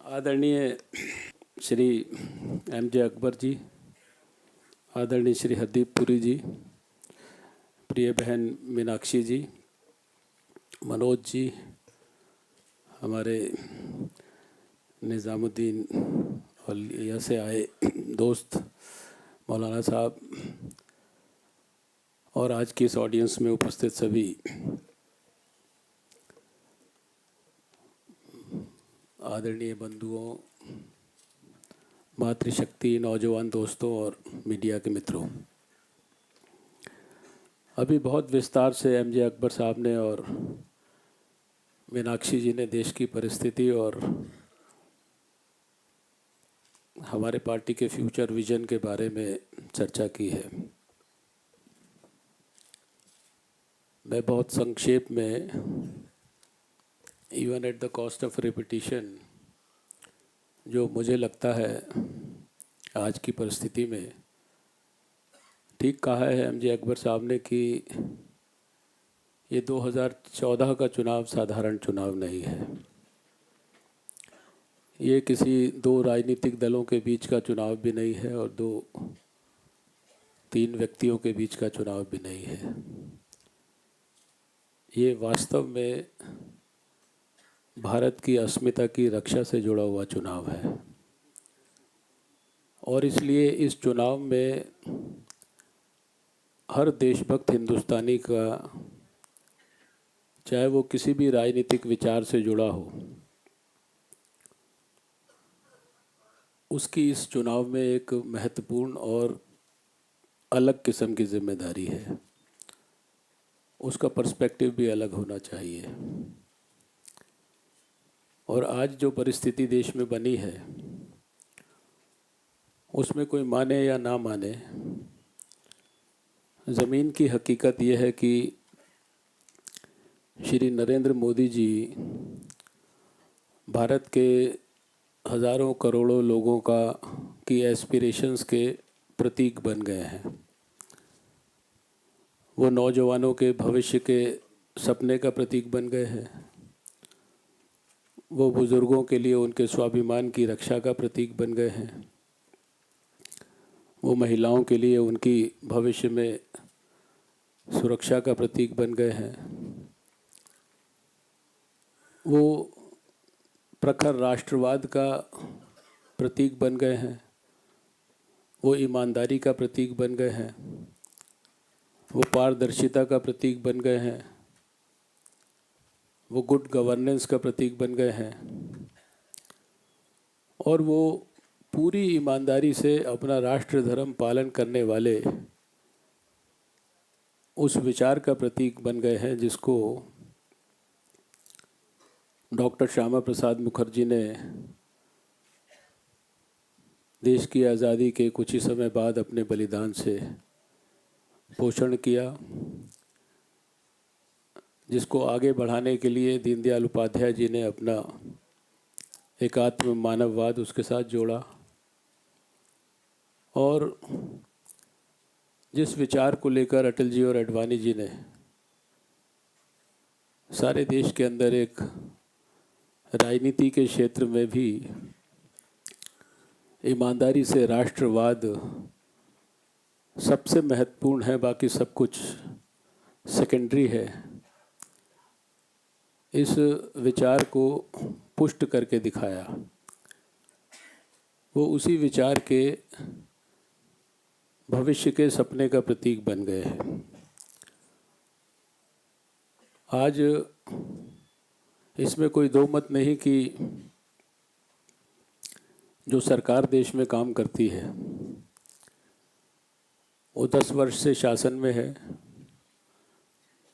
आदरणीय श्री एम.जे. अकबर जी, आदरणीय श्री हरदीप पुरी जी, प्रिय बहन मीनाक्षी जी, मनोज जी, हमारे निज़ामुद्दीन और यहाँ से आए दोस्त मौलाना साहब और आज की इस ऑडियंस में उपस्थित सभी आदरणीय बंधुओं, मातृशक्ति, नौजवान दोस्तों और मीडिया के मित्रों, अभी बहुत विस्तार से एम.जे. अकबर साहब ने और मीनाक्षी जी ने देश की परिस्थिति और हमारे पार्टी के फ्यूचर विजन के बारे में चर्चा की है। मैं बहुत संक्षेप में, even at the cost of repetition, जो मुझे लगता है आज की परिस्थिति में ठीक कहा है एम.जे. अकबर साहब ने कि ये 2014 का चुनाव साधारण चुनाव नहीं है। ये किसी दो राजनीतिक दलों के बीच का चुनाव भी नहीं है और दो तीन व्यक्तियों के बीच का चुनाव भी नहीं है। ये वास्तव में भारत की अस्मिता की रक्षा से जुड़ा हुआ चुनाव है और इसलिए इस चुनाव में हर देशभक्त हिंदुस्तानी का, चाहे वो किसी भी राजनीतिक विचार से जुड़ा हो, उसकी इस चुनाव में एक महत्वपूर्ण और अलग किस्म की जिम्मेदारी है। उसका पर्सपेक्टिव भी अलग होना चाहिए। और आज जो परिस्थिति देश में बनी है उसमें कोई माने या ना माने, ज़मीन की हकीकत यह है कि श्री नरेंद्र मोदी जी भारत के हज़ारों करोड़ों लोगों की एस्पिरेशंस के प्रतीक बन गए हैं। वो नौजवानों के भविष्य के सपने का प्रतीक बन गए हैं। वो बुज़ुर्गों के लिए उनके स्वाभिमान की रक्षा का प्रतीक बन गए हैं। वो महिलाओं के लिए उनकी भविष्य में सुरक्षा का प्रतीक बन गए हैं। वो प्रखर राष्ट्रवाद का प्रतीक बन गए हैं। वो ईमानदारी का प्रतीक बन गए हैं। वो पारदर्शिता का प्रतीक बन गए हैं। वो गुड गवर्नेंस का प्रतीक बन गए हैं और वो पूरी ईमानदारी से अपना राष्ट्र धर्म पालन करने वाले उस विचार का प्रतीक बन गए हैं जिसको डॉक्टर श्यामा प्रसाद मुखर्जी ने देश की आज़ादी के कुछ ही समय बाद अपने बलिदान से पोषण किया, जिसको आगे बढ़ाने के लिए दीनदयाल उपाध्याय जी ने अपना एकात्म मानववाद उसके साथ जोड़ा और जिस विचार को लेकर अटल जी और अडवाणी जी ने सारे देश के अंदर एक राजनीति के क्षेत्र में भी ईमानदारी से राष्ट्रवाद सबसे महत्वपूर्ण है, बाकी सब कुछ सेकेंडरी है, इस विचार को पुष्ट करके दिखाया। वो उसी विचार के भविष्य के सपने का प्रतीक बन गए हैं। आज इसमें कोई दो मत नहीं कि जो सरकार देश में काम करती है वो 10 वर्ष से शासन में है।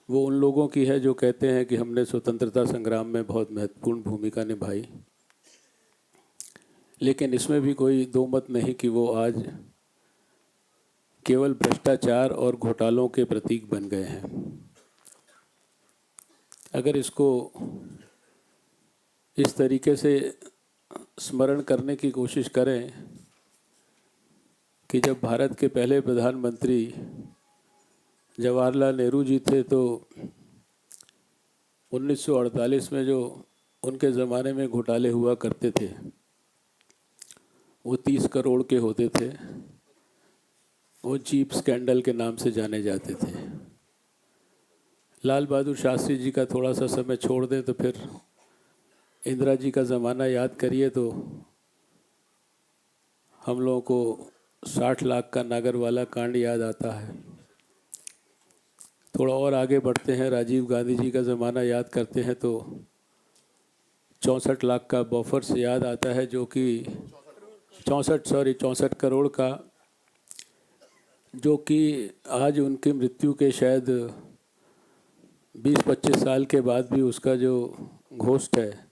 वो उन लोगों की है जो कहते हैं कि हमने स्वतंत्रता संग्राम में बहुत महत्वपूर्ण भूमिका निभाई, लेकिन इसमें भी कोई दो मत नहीं कि वो आज केवल भ्रष्टाचार और घोटालों के प्रतीक बन गए हैं। अगर इसको इस तरीके से स्मरण करने की कोशिश करें कि जब भारत के पहले प्रधानमंत्री जवाहरलाल नेहरू जी थे तो 1948 में जो उनके ज़माने में घोटाले हुआ करते थे, वो 30 करोड़ के होते थे, वो जीप स्कैंडल के नाम से जाने जाते थे। लाल बहादुर शास्त्री जी का थोड़ा सा समय छोड़ दें तो फिर इंदिरा जी का ज़माना याद करिए तो हम लोगों को 60 लाख का नागरवाला कांड याद आता है। थोड़ा और आगे बढ़ते हैं, राजीव गांधी जी का ज़माना याद करते हैं तो 64 लाख का बॉफर्स याद आता है, जो कि 64 करोड़ का, जो कि आज उनकी मृत्यु के शायद 20-25 साल के बाद भी उसका जो घोस्ट है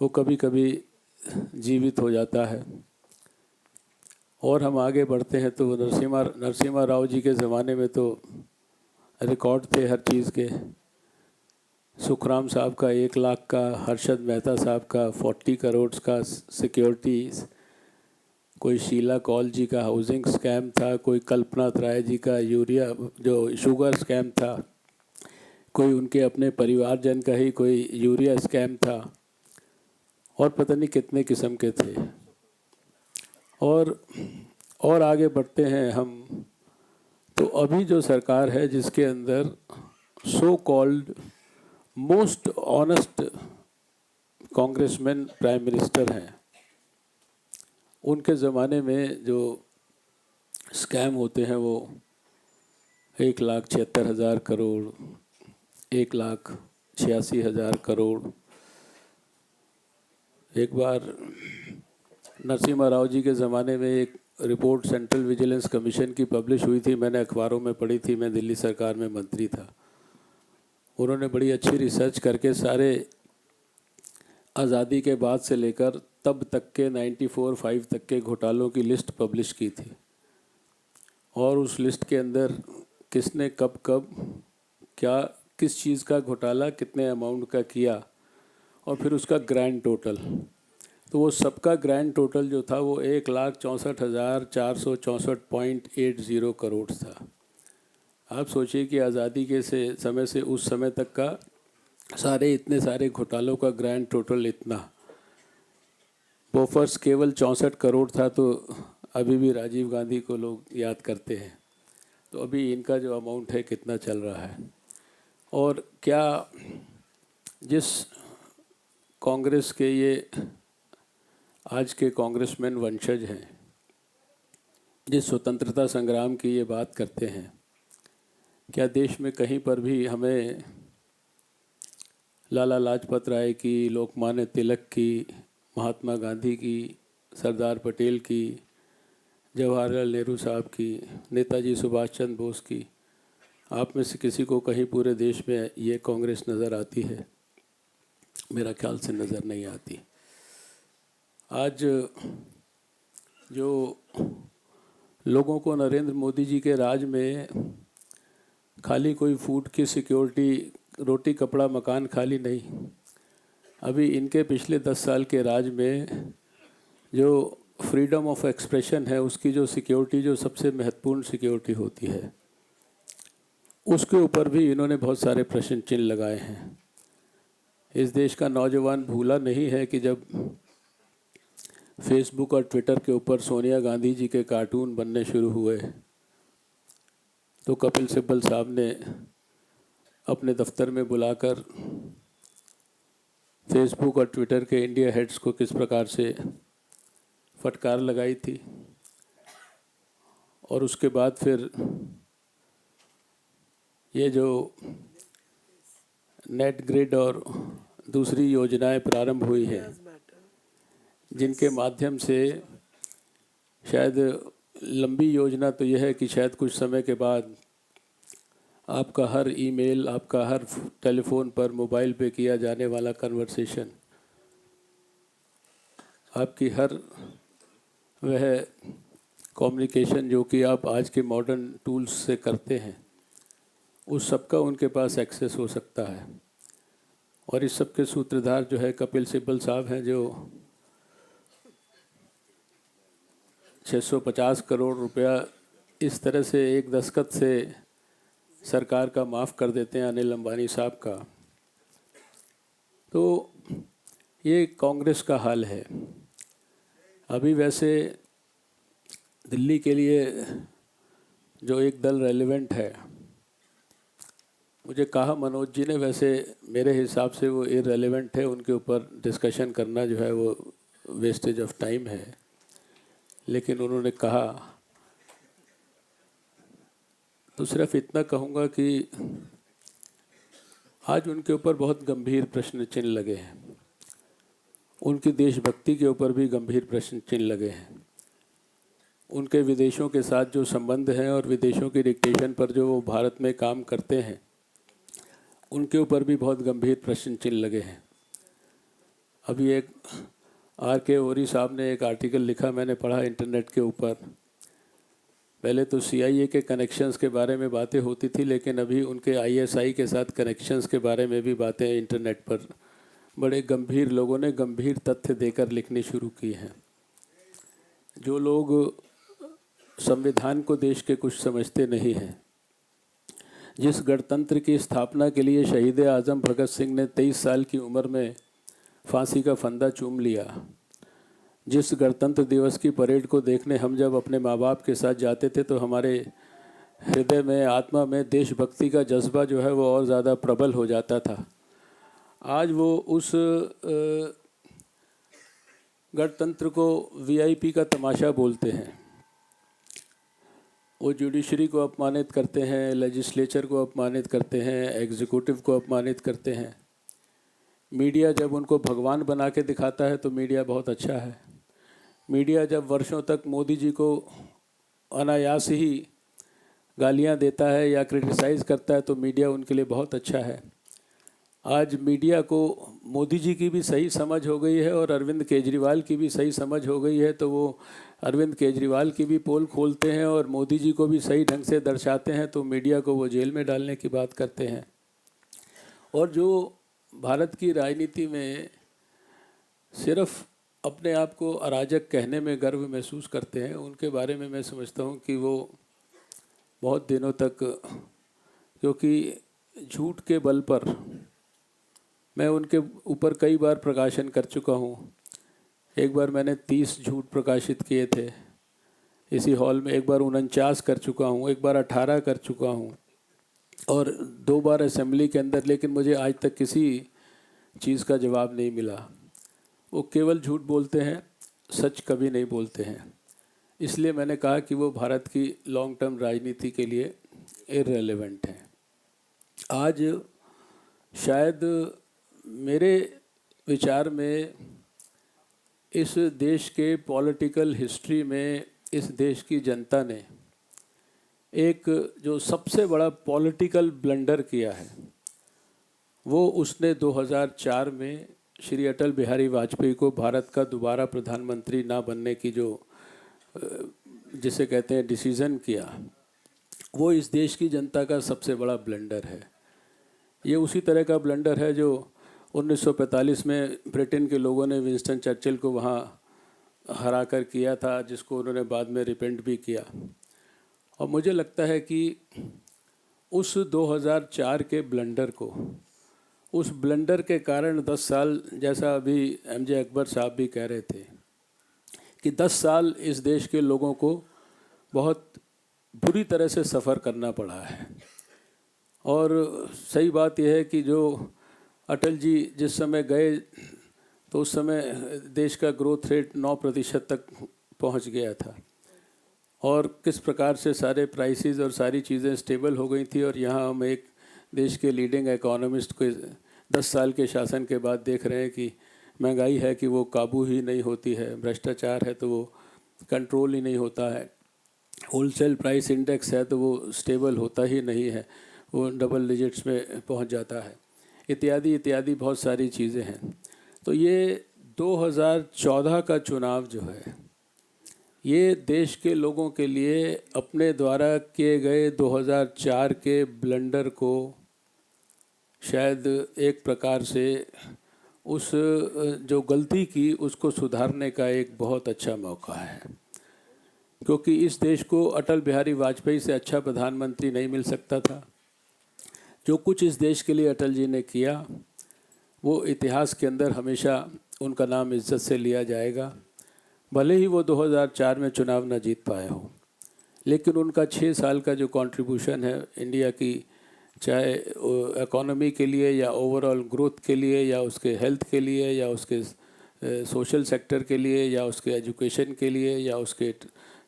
वो कभी कभी जीवित हो जाता है। और हम आगे बढ़ते हैं तो नरसिम्हा राव जी के ज़माने में तो रिकॉर्ड थे हर चीज़ के। सुखराम साहब का 1 लाख का, हर्षद मेहता साहब का 40 करोड़ का सिक्योरिटीज़, कोई शीला कौल जी का हाउसिंग स्कैम था, कोई कल्पना राय जी का यूरिया जो शुगर स्कैम था, कोई उनके अपने परिवारजन का ही कोई यूरिया स्कैम था, और पता नहीं कितने किस्म के थे। और आगे बढ़ते हैं हम तो अभी जो सरकार है जिसके अंदर so called most honest congressman prime minister हैं, उनके ज़माने में जो स्कैम होते हैं वो 1,76,000 करोड़, 1,86,000 करोड़। एक बार नरसिम्हा राव जी के ज़माने में एक रिपोर्ट सेंट्रल विजिलेंस कमीशन की पब्लिश हुई थी, मैंने अखबारों में पढ़ी थी, मैं दिल्ली सरकार में मंत्री था। उन्होंने बड़ी अच्छी रिसर्च करके सारे आज़ादी के बाद से लेकर तब तक के 94-5 तक के घोटालों की लिस्ट पब्लिश की थी, और उस लिस्ट के अंदर किसने कब कब क्या किस चीज़ का घोटाला कितने अमाउंट का किया, और फिर उसका ग्रैंड टोटल। तो वो सबका ग्रैंड टोटल जो था वो 1,64,464.80 करोड़ था। आप सोचिए कि आज़ादी के समय से उस समय तक का इतने सारे घोटालों का ग्रैंड टोटल इतना। बोफर्स केवल 64 करोड़ था, तो अभी भी राजीव गांधी को लोग याद करते हैं। तो अभी इनका जो अमाउंट है कितना चल रहा है, और क्या जिस कांग्रेस के ये आज के कांग्रेसमैन वंशज हैं, जिस स्वतंत्रता संग्राम की ये बात करते हैं, क्या देश में कहीं पर भी हमें लाला लाजपत राय की, लोकमान्य तिलक की, महात्मा गांधी की, सरदार पटेल की, जवाहरलाल नेहरू साहब की, नेताजी सुभाष चंद्र बोस की, आप में से किसी को कहीं पूरे देश में ये कांग्रेस नज़र आती है? मेरा ख्याल से नज़र नहीं आती। आज जो लोगों को नरेंद्र मोदी जी के राज में खाली कोई फूड की सिक्योरिटी, रोटी कपड़ा मकान खाली नहीं, अभी इनके पिछले 10 साल के राज में जो फ्रीडम ऑफ एक्सप्रेशन है उसकी जो सिक्योरिटी, जो सबसे महत्वपूर्ण सिक्योरिटी होती है, उसके ऊपर भी इन्होंने बहुत सारे प्रश्न चिन्ह लगाए हैं। इस देश का नौजवान भूला नहीं है कि जब फेसबुक और ट्विटर के ऊपर सोनिया गांधी जी के कार्टून बनने शुरू हुए तो कपिल सिब्बल साहब ने अपने दफ्तर में बुलाकर फेसबुक और ट्विटर के इंडिया हेड्स को किस प्रकार से फटकार लगाई थी। और उसके बाद फिर ये जो नेट ग्रिड और दूसरी योजनाएं प्रारंभ हुई हैं, जिनके माध्यम से शायद लंबी योजना तो यह है कि शायद कुछ समय के बाद आपका हर ईमेल, आपका हर टेलीफोन पर, मोबाइल पे किया जाने वाला कन्वर्सेशन, आपकी हर वह कम्युनिकेशन जो कि आप आज के मॉडर्न टूल्स से करते हैं, उस सब का उनके पास एक्सेस हो सकता है। और इस सब के सूत्रधार जो है कपिल सिब्बल साहब हैं, जो 650 करोड़ रुपया इस तरह से एक दस्तखत से सरकार का माफ़ कर देते हैं अनिल अंबानी साहब का। तो ये कांग्रेस का हाल है। अभी वैसे दिल्ली के लिए जो एक दल रेलिवेंट है, मुझे कहा मनोज जी ने, वैसे मेरे हिसाब से वो इररेलेवेंट है, उनके ऊपर डिस्कशन करना जो है वो वेस्टेज ऑफ टाइम है। लेकिन उन्होंने कहा, तो सिर्फ इतना कहूँगा कि आज उनके ऊपर बहुत गंभीर प्रश्न चिन्ह लगे हैं, उनकी देशभक्ति के ऊपर भी गंभीर प्रश्न चिन्ह लगे हैं, उनके विदेशों के साथ जो संबंध हैं और विदेशों की डिक्टेशन पर जो वो भारत में काम करते हैं, उनके ऊपर भी बहुत गंभीर प्रश्न चिन्ह लगे हैं। अभी एक R.K. ओरी साहब ने एक आर्टिकल लिखा, मैंने पढ़ा इंटरनेट के ऊपर। पहले तो CIA के कनेक्शंस के बारे में बातें होती थी, लेकिन अभी उनके ISI के साथ कनेक्शंस के बारे में भी बातें इंटरनेट पर बड़े गंभीर लोगों ने गंभीर तथ्य देकर लिखनी शुरू की हैं। जो लोग संविधान को देश के कुछ समझते नहीं हैं, जिस गणतंत्र की स्थापना के लिए शहीद आज़म भगत सिंह ने 23 साल की उम्र में फांसी का फंदा चूम लिया, जिस गणतंत्र दिवस की परेड को देखने हम जब अपने माँ बाप के साथ जाते थे तो हमारे हृदय में, आत्मा में देशभक्ति का जज्बा जो है वो और ज़्यादा प्रबल हो जाता था। आज वो उस गणतंत्र को VIP का तमाशा बोलते हैं। वो जुडिशरी को अपमानित करते हैं, लेजिस्लेचर को अपमानित करते हैं, एग्जीक्यूटिव को अपमानित करते हैं। मीडिया जब उनको भगवान बना के दिखाता है तो मीडिया बहुत अच्छा है। मीडिया जब वर्षों तक मोदी जी को अनायास ही गालियां देता है या क्रिटिसाइज़ करता है तो मीडिया उनके लिए बहुत अच्छा है। आज मीडिया को मोदी जी की भी सही समझ हो गई है और अरविंद केजरीवाल की भी सही समझ हो गई है, तो वो अरविंद केजरीवाल की भी पोल खोलते हैं और मोदी जी को भी सही ढंग से दर्शाते हैं, तो मीडिया को वो जेल में डालने की बात करते हैं। और जो भारत की राजनीति में सिर्फ अपने आप को अराजक कहने में गर्व महसूस करते हैं, उनके बारे में मैं समझता हूँ कि वो बहुत दिनों तक, क्योंकि झूठ के बल पर मैं उनके ऊपर कई बार प्रकाशन कर चुका हूँ। एक बार मैंने 30 झूठ प्रकाशित किए थे इसी हॉल में, एक बार 49 कर चुका हूँ, एक बार 18 कर चुका हूँ और 2 बार असेंबली के अंदर, लेकिन मुझे आज तक किसी चीज़ का जवाब नहीं मिला। वो केवल झूठ बोलते हैं, सच कभी नहीं बोलते हैं। इसलिए मैंने कहा कि वो भारत की लॉन्ग टर्म राजनीति के लिए इररेलेवेंट हैं। आज शायद मेरे विचार में इस देश के पॉलिटिकल हिस्ट्री में इस देश की जनता ने एक जो सबसे बड़ा पॉलिटिकल ब्लंडर किया है, वो उसने 2004 में श्री अटल बिहारी वाजपेयी को भारत का दोबारा प्रधानमंत्री ना बनने की जो जिसे कहते हैं डिसीज़न किया, वो इस देश की जनता का सबसे बड़ा ब्लंडर है। ये उसी तरह का ब्लंडर है जो 1945 में ब्रिटेन के लोगों ने विंस्टन चर्चिल को वहाँ हरा कर किया था, जिसको उन्होंने बाद में रिपेंट भी किया। और मुझे लगता है कि उस 2004 के ब्लंडर को, उस ब्लंडर के कारण 10 साल, जैसा अभी MJ अकबर साहब भी कह रहे थे कि 10 साल इस देश के लोगों को बहुत बुरी तरह से सफ़र करना पड़ा है। और सही बात यह है कि जो अटल जी जिस समय गए तो उस समय देश का ग्रोथ रेट 9% तक पहुंच गया था और किस प्रकार से सारे प्राइसेस और सारी चीज़ें स्टेबल हो गई थी। और यहाँ हम एक देश के लीडिंग इकोनॉमिस्ट को 10 साल के शासन के बाद देख रहे हैं कि महंगाई है कि वो काबू ही नहीं होती है, भ्रष्टाचार है तो वो कंट्रोल ही नहीं होता है, होलसेल प्राइस इंडेक्स है तो वो स्टेबल होता ही नहीं है, वो डबल डिजिट्स में पहुंच जाता है, इत्यादि इत्यादि बहुत सारी चीज़ें हैं। तो ये 2014 का चुनाव जो है, ये देश के लोगों के लिए अपने द्वारा किए गए 2004 के ब्लंडर को शायद एक प्रकार से उस जो गलती की उसको सुधारने का एक बहुत अच्छा मौका है, क्योंकि इस देश को अटल बिहारी वाजपेयी से अच्छा प्रधानमंत्री नहीं मिल सकता था। जो कुछ इस देश के लिए अटल जी ने किया वो इतिहास के अंदर हमेशा उनका नाम इज्जत से लिया जाएगा। भले ही वो 2004 में चुनाव ना जीत पाए हों, लेकिन उनका 6 साल का जो कंट्रीब्यूशन है इंडिया की, चाहे इकोनॉमी के लिए या ओवरऑल ग्रोथ के लिए या उसके हेल्थ के लिए या उसके सोशल सेक्टर के लिए या उसके एजुकेशन के लिए या उसके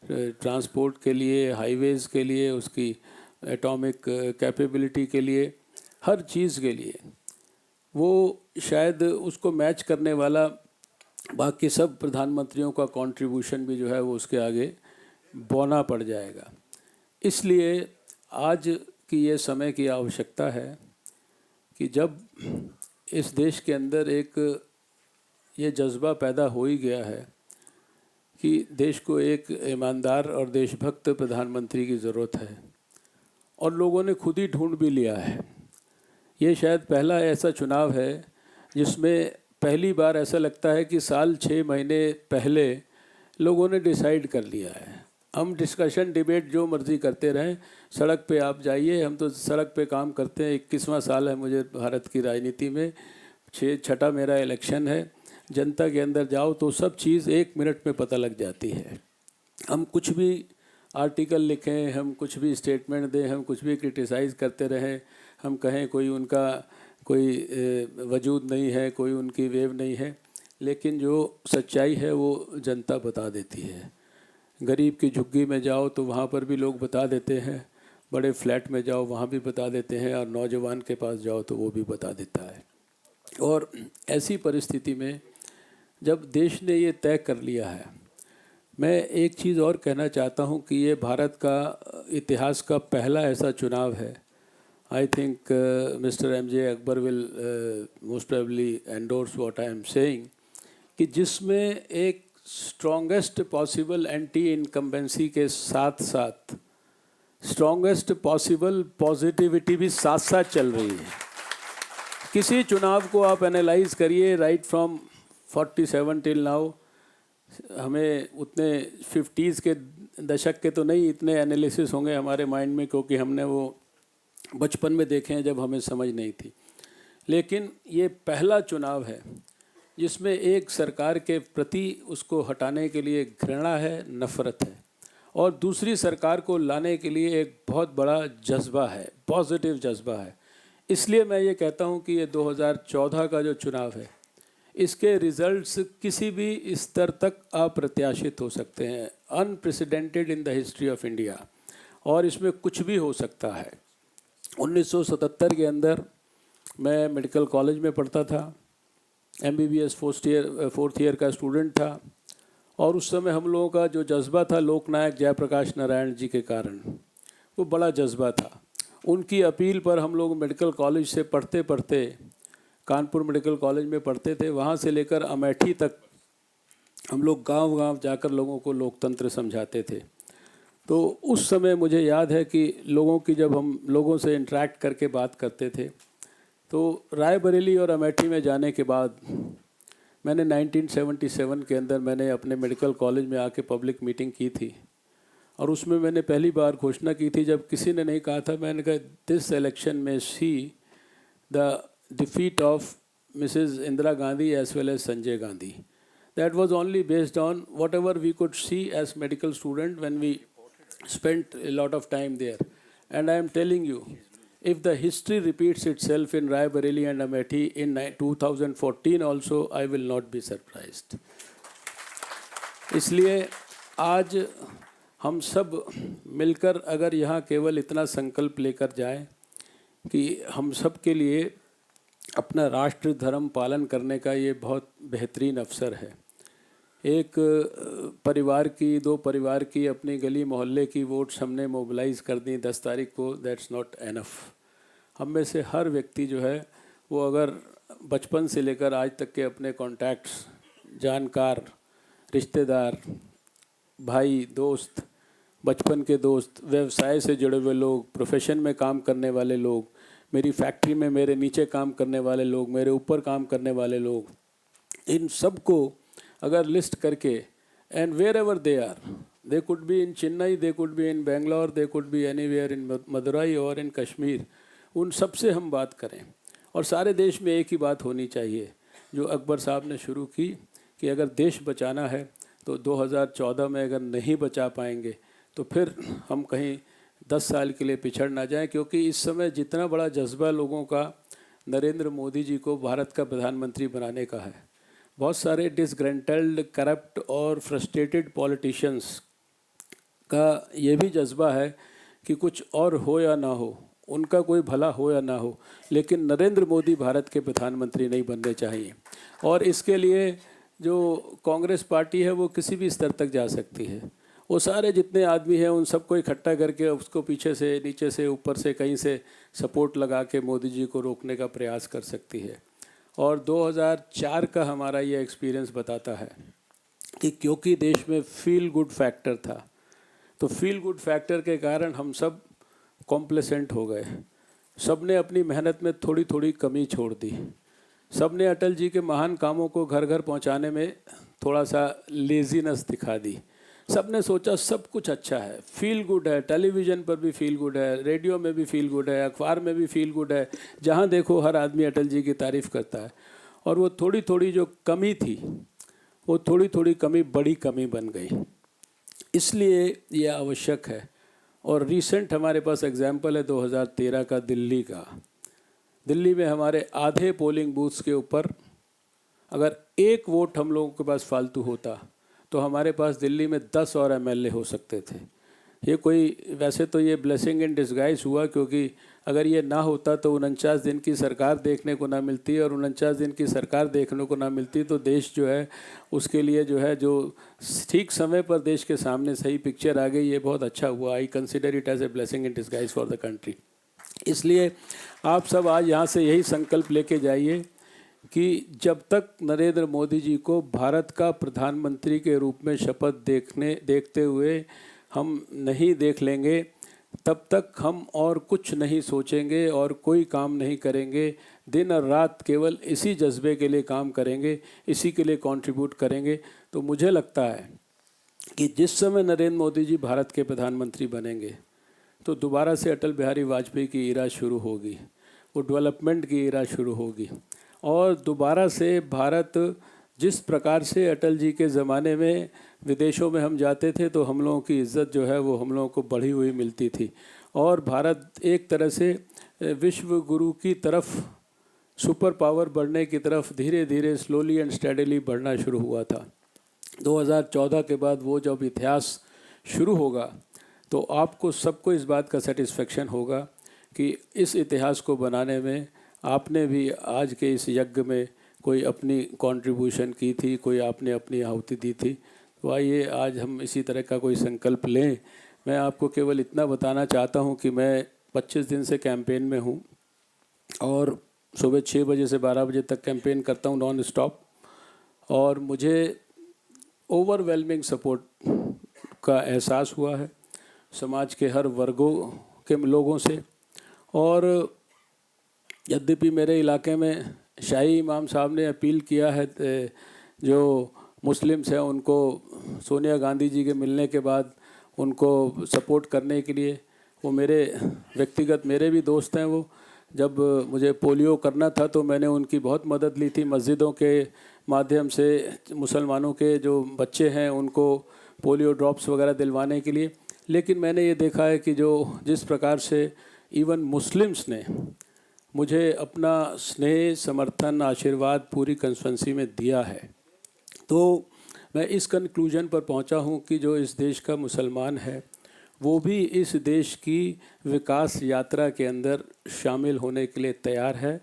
ट्रांसपोर्ट के लिए, हाईवेज़ के लिए, उसकी एटॉमिक कैपेबिलिटी के लिए, हर चीज़ के लिए वो शायद उसको मैच करने वाला बाकी सब प्रधानमंत्रियों का कंट्रीब्यूशन भी जो है वो उसके आगे बौना पड़ जाएगा। इसलिए आज की ये समय की आवश्यकता है कि जब इस देश के अंदर एक ये जज्बा पैदा हो ही गया है कि देश को एक ईमानदार और देशभक्त प्रधानमंत्री की ज़रूरत है, और लोगों ने खुद ही ढूंढ भी लिया है। ये शायद पहला ऐसा चुनाव है जिसमें पहली बार ऐसा लगता है कि साल 6 महीने पहले लोगों ने डिसाइड कर लिया है। हम डिस्कशन डिबेट जो मर्ज़ी करते रहें, सड़क पे आप जाइए, हम तो सड़क पे काम करते हैं। 21वां साल है मुझे भारत की राजनीति में, छठा मेरा इलेक्शन है। जनता के अंदर जाओ तो सब चीज़ 1 मिनट में पता लग जाती है। हम कुछ भी आर्टिकल लिखें, हम कुछ भी स्टेटमेंट दें, हम कुछ भी क्रिटिसाइज़ करते रहें, हम कहें कोई उनका कोई वजूद नहीं है, कोई उनकी वेव नहीं है, लेकिन जो सच्चाई है वो जनता बता देती है। गरीब की झुग्गी में जाओ तो वहाँ पर भी लोग बता देते हैं, बड़े फ्लैट में जाओ वहाँ भी बता देते हैं, और नौजवान के पास जाओ तो वो भी बता देता है। और ऐसी परिस्थिति में जब देश ने ये तय कर लिया है, मैं एक चीज़ और कहना चाहता हूँ कि ये भारत का इतिहास का पहला ऐसा चुनाव है, I think mister MJ Akbar will most probably endorse what I am saying, कि जिसमें एक स्ट्रॉन्गेस्ट पॉसिबल एंटी इनकम्बेंसी के साथ साथ स्ट्रॉन्गेस्ट पॉसिबल पॉजिटिविटी भी साथ साथ चल रही है। किसी चुनाव को आप एनालाइज करिए राइट फ्रॉम 47 टिल नाउ, हमें उतने 50s के दशक के तो नहीं इतने एनालिसिस होंगे हमारे माइंड में, क्योंकि हमने वो बचपन में देखे हैं जब हमें समझ नहीं थी। लेकिन ये पहला चुनाव है जिसमें एक सरकार के प्रति उसको हटाने के लिए घृणा है, नफ़रत है, और दूसरी सरकार को लाने के लिए एक बहुत बड़ा जज्बा है, पॉजिटिव जज्बा है। इसलिए मैं ये कहता हूँ कि ये 2014 का जो चुनाव है, इसके रिज़ल्ट्स किसी भी स्तर तक अप्रत्याशित हो सकते हैं, unprecedented in the history of India, और इसमें कुछ भी हो सकता है। 1977 के अंदर मैं मेडिकल कॉलेज में पढ़ता था, MBBS फोर्थ ईयर का स्टूडेंट था, और उस समय हम लोगों का जो जज्बा था लोकनायक जयप्रकाश नारायण जी के कारण, वो बड़ा जज्बा था। उनकी अपील पर हम लोग मेडिकल कॉलेज से पढ़ते पढ़ते, कानपुर मेडिकल कॉलेज में पढ़ते थे, वहाँ से लेकर अमेठी तक हम लोग गांव-गांव जाकर लोगों को लोकतंत्र समझाते थे। तो उस समय मुझे याद है कि लोगों की जब हम लोगों से इंटरेक्ट करके बात करते थे, तो रायबरेली और अमेठी में जाने के बाद मैंने 1977 के अंदर मैंने अपने मेडिकल कॉलेज में आके पब्लिक मीटिंग की थी, और उसमें मैंने पहली बार घोषणा की थी जब किसी ने नहीं कहा था। मैंने कहा दिस इलेक्शन में see the defeat of Mrs Indira Gandhi as well as Sanjay Gandhi. That was only based on whatever we could see as medical student when we spent a lot of time there. And I am telling you, if the history repeats itself in Raebareli and Amethi in 2014 also, I will not be surprised. इसलिए आज हम सब मिलकर अगर यहाँ केवल इतना संकल्प लेकर जाएं कि हम सब के लिए अपना राष्ट्र धर्म पालन करने का ये बहुत बेहतरीन अवसर है। एक परिवार की, 2 परिवार की, अपनी गली मोहल्ले की वोट्स हमने मोबिलाइज़ कर दी 10 तारीख को, दैट्स नॉट एनफ। हम में से हर व्यक्ति जो है वो अगर बचपन से लेकर आज तक के अपने कॉन्टैक्ट्स, जानकार, रिश्तेदार, भाई, दोस्त, बचपन के दोस्त, व्यवसाय से जुड़े हुए लोग, प्रोफेशन में काम करने वाले लोग, मेरी फैक्ट्री में मेरे नीचे काम करने वाले लोग, मेरे ऊपर काम करने वाले लोग, इन सब को अगर लिस्ट करके, and where ever they are, they could be in Chennai, they could be in Bangalore, they could be anywhere in Madurai और इन कश्मीर, उन सब से हम बात करें। और सारे देश में एक ही बात होनी चाहिए जो अकबर साहब ने शुरू की कि अगर देश बचाना है तो 2014 में अगर नहीं बचा पाएंगे तो फिर हम कहीं 10 साल के लिए पिछड़ ना जाएं, क्योंकि इस समय जितना बड़ा जज्बा लोगों का नरेंद्र मोदी जी को भारत का प्रधानमंत्री बनाने का है, बहुत सारे डिसग्रेंटल्ड, करप्ट और फ्रस्ट्रेटेड पॉलिटिशियंस का ये भी जज्बा है कि कुछ और हो या ना हो, उनका कोई भला हो या ना हो, लेकिन नरेंद्र मोदी भारत के प्रधानमंत्री नहीं बनने चाहिए। और इसके लिए जो कांग्रेस पार्टी है वो किसी भी स्तर तक जा सकती है। वो सारे जितने आदमी हैं उन सबको इकट्ठा करके उसको पीछे से, नीचे से, ऊपर से, कहीं से सपोर्ट लगा के मोदी जी को रोकने का प्रयास कर सकती है। और 2004 का हमारा ये एक्सपीरियंस बताता है कि क्योंकि देश में फील गुड फैक्टर था, तो फील गुड फैक्टर के कारण हम सब कॉम्प्लेसेंट हो गए। सब ने अपनी मेहनत में थोड़ी थोड़ी कमी छोड़ दी। सब ने अटल जी के महान कामों को घर घर पहुंचाने में थोड़ा सा लेजीनेस दिखा दी। सब ने सोचा सब कुछ अच्छा है, फील गुड है, टेलीविज़न पर भी फील गुड है, रेडियो में भी फील गुड है, अखबार में भी फील गुड है, जहाँ देखो हर आदमी अटल जी की तारीफ़ करता है। और वो थोड़ी थोड़ी जो कमी थी, वो थोड़ी थोड़ी कमी बड़ी कमी बन गई। इसलिए ये आवश्यक है। और रिसेंट हमारे पास एग्जाम्पल है 2013 का दिल्ली का। दिल्ली में हमारे आधे पोलिंग बूथ्स के ऊपर अगर एक वोट हम लोगों के पास फालतू होता तो हमारे पास दिल्ली में 10 और एमएलए हो सकते थे। ये कोई, वैसे तो ये ब्लेसिंग इन डिस्गाइज हुआ, क्योंकि अगर ये ना होता तो 49 दिन की सरकार देखने को ना मिलती, और 49 दिन की सरकार देखने को ना मिलती तो देश जो है उसके लिए जो है, जो ठीक समय पर देश के सामने सही पिक्चर आ गई, ये बहुत अच्छा हुआ। I consider it as a blessing in disguise for the country. इसलिए आप सब आज यहाँ से यही संकल्प लेके जाइए कि जब तक नरेंद्र मोदी जी को भारत का प्रधानमंत्री के रूप में शपथ देखते हुए हम नहीं देख लेंगे, तब तक हम और कुछ नहीं सोचेंगे और कोई काम नहीं करेंगे। दिन और रात केवल इसी जज्बे के लिए काम करेंगे, इसी के लिए कंट्रीब्यूट करेंगे। तो मुझे लगता है कि जिस समय नरेंद्र मोदी जी भारत के प्रधानमंत्री बनेंगे तो दोबारा से अटल बिहारी वाजपेयी की ईरा शुरू होगी, वो डेवलपमेंट की ईरा शुरू होगी। और दोबारा से भारत जिस प्रकार से अटल जी के ज़माने में विदेशों में हम जाते थे तो हम लोगों की इज़्ज़त जो है वो हम लोगों को बढ़ी हुई मिलती थी, और भारत एक तरह से विश्व गुरु की तरफ, सुपर पावर बढ़ने की तरफ धीरे धीरे स्लोली एंड स्टेडीली बढ़ना शुरू हुआ था। 2014 के बाद वो जब इतिहास शुरू होगा तो आपको सबको इस बात का सेटिस्फेक्शन होगा कि इस इतिहास को बनाने में आपने भी आज के इस यज्ञ में कोई अपनी कंट्रीब्यूशन की थी, कोई आपने अपनी आहुति दी थी। तो आइए आज हम इसी तरह का कोई संकल्प लें। मैं आपको केवल इतना बताना चाहता हूं कि मैं 25 दिन से कैंपेन में हूं और सुबह 6 बजे से 12 बजे तक कैंपेन करता हूं नॉन स्टॉप, और मुझे ओवरवेलमिंग सपोर्ट का एहसास हुआ है समाज के हर वर्गों के लोगों से। और यद्यपि मेरे इलाके में शाही इमाम साहब ने अपील किया है जो मुस्लिम्स हैं उनको सोनिया गांधी जी के मिलने के बाद उनको सपोर्ट करने के लिए, वो मेरे व्यक्तिगत मेरे भी दोस्त हैं। वो जब मुझे पोलियो करना था तो मैंने उनकी बहुत मदद ली थी, मस्जिदों के माध्यम से मुसलमानों के जो बच्चे हैं उनको पोलियो ड्रॉप्स वगैरह दिलवाने के लिए। लेकिन मैंने ये देखा है कि जो जिस प्रकार से इवन मुस्लिम्स ने मुझे अपना स्नेह, समर्थन, आशीर्वाद पूरी कंस्टिट्यूंसी में दिया है, तो मैं इस कंक्लूजन पर पहुंचा हूं कि जो इस देश का मुसलमान है वो भी इस देश की विकास यात्रा के अंदर शामिल होने के लिए तैयार है।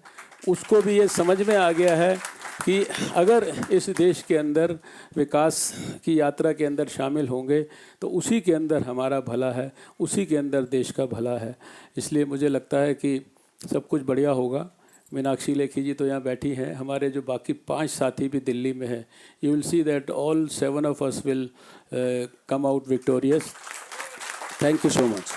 उसको भी ये समझ में आ गया है कि अगर इस देश के अंदर विकास की यात्रा के अंदर शामिल होंगे तो उसी के अंदर हमारा भला है, उसी के अंदर देश का भला है। इसलिए मुझे लगता है कि सब कुछ बढ़िया होगा। मीनाक्षी लेखी जी तो यहाँ बैठी हैं, हमारे जो बाकी 5 साथी भी दिल्ली में हैं। You will see that all 7 of us will come out victorious. Thank you so much.